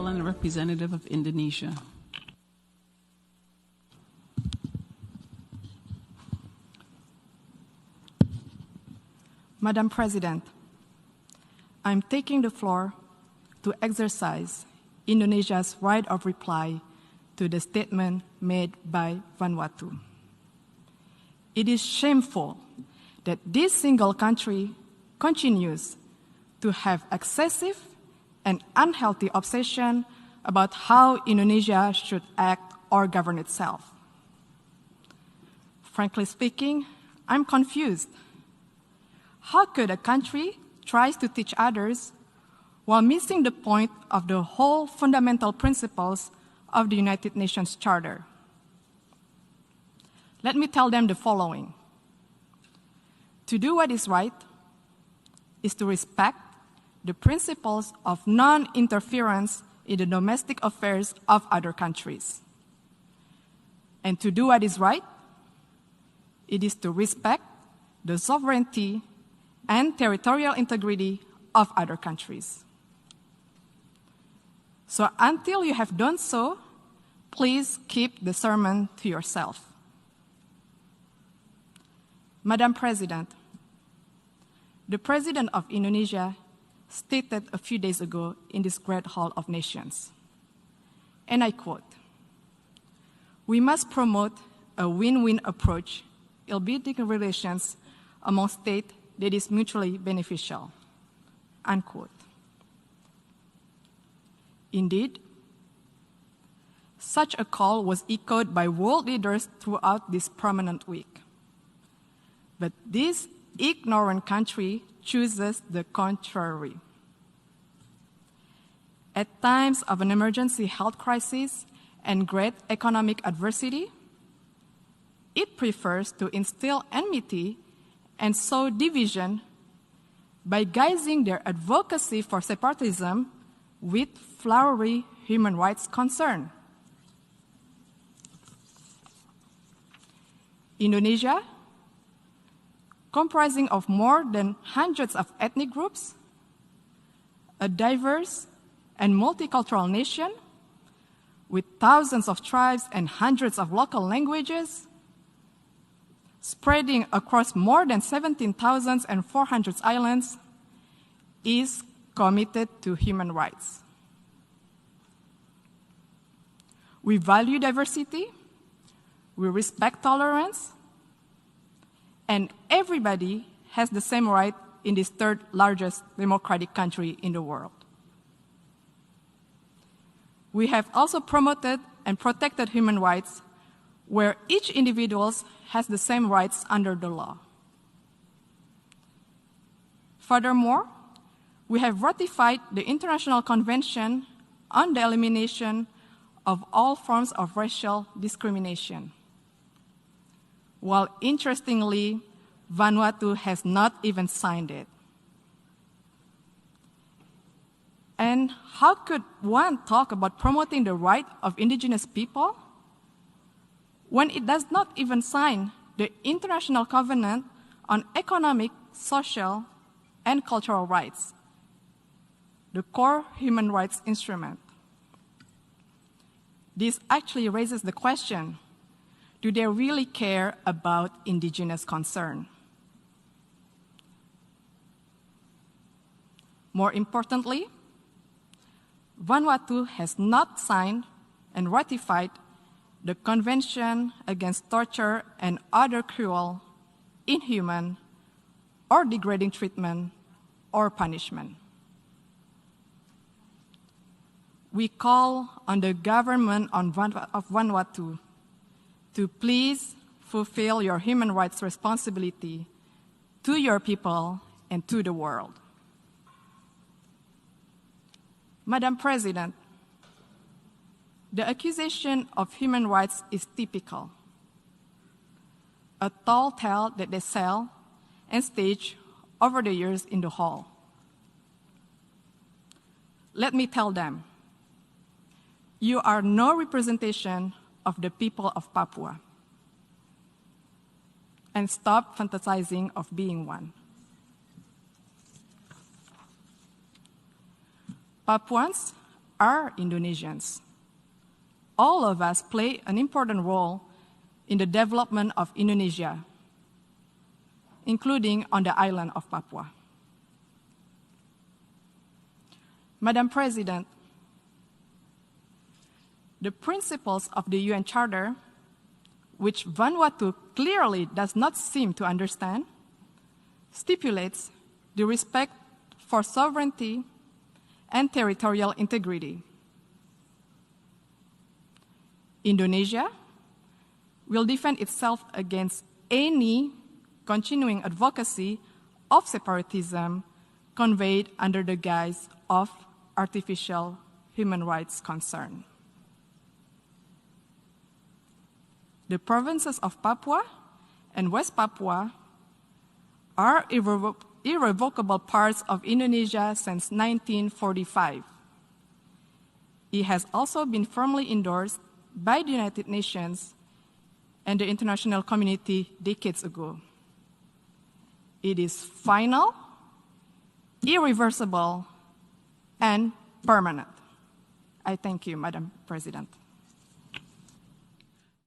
call on a representative of Indonesia. Madam President, I'm taking the floor to exercise Indonesia's right of reply to the statement made by Vanuatu. It is shameful that this single country continues to have excessive and unhealthy obsession about how Indonesia should act or govern itself. Frankly speaking, I'm confused. How could a country try to teach others while missing the point of the whole fundamental principles of the United Nations Charter? Let me tell them the following. To do what is right is to respect the principles of non-interference in the domestic affairs of other countries. And to do what is right, it is to respect the sovereignty and territorial integrity of other countries. So until you have done so, please keep the sermon to yourself. Madam President, the President of Indonesia stated a few days ago in this great Hall of Nations, and I quote, "We must promote a win-win approach in building relations among states that is mutually beneficial," unquote. Indeed, such a call was echoed by world leaders throughout this prominent week. But this ignorant country chooses the contrary. At times of an emergency health crisis and great economic adversity, it prefers to instill enmity and sow division by guising their advocacy for separatism with flowery human rights concern. Indonesia, comprising of more than hundreds of ethnic groups, a diverse and multicultural nation with thousands of tribes and hundreds of local languages, spreading across more than 17,400 islands, is committed to human rights. We value diversity, we respect tolerance, and everybody has the same right in this third largest democratic country in the world. We have also promoted and protected human rights where each individual has the same rights under the law. Furthermore, we have ratified the International Convention on the Elimination of All Forms of Racial Discrimination, while interestingly, Vanuatu has not even signed it. And how could one talk about promoting the right of indigenous people when it does not even sign the International Covenant on Economic, Social, and Cultural Rights, the core human rights instrument? This actually raises the question, do they really care about indigenous concern? More importantly, Vanuatu has not signed and ratified the Convention Against Torture and Other Cruel, Inhuman, or Degrading Treatment or Punishment. We call on the government of Vanuatu to please fulfill your human rights responsibility to your people and to the world. Madam President, the accusation of human rights is typical, a tall tale that they sell and stage over the years in the hall. Let me tell them, you are no representation of the people of Papua, and stop fantasizing of being one. Papuans are Indonesians. All of us play an important role in the development of Indonesia, including on the island of Papua. Madam President, the principles of the UN Charter, which Vanuatu clearly does not seem to understand, stipulates the respect for sovereignty and territorial integrity. Indonesia will defend itself against any continuing advocacy of separatism conveyed under the guise of artificial human rights concern. The provinces of Papua and West Papua are irrevocable parts of Indonesia since 1945. It has also been firmly endorsed by the United Nations and the international community decades ago. It is final, irreversible, and permanent. I thank you, Madam President.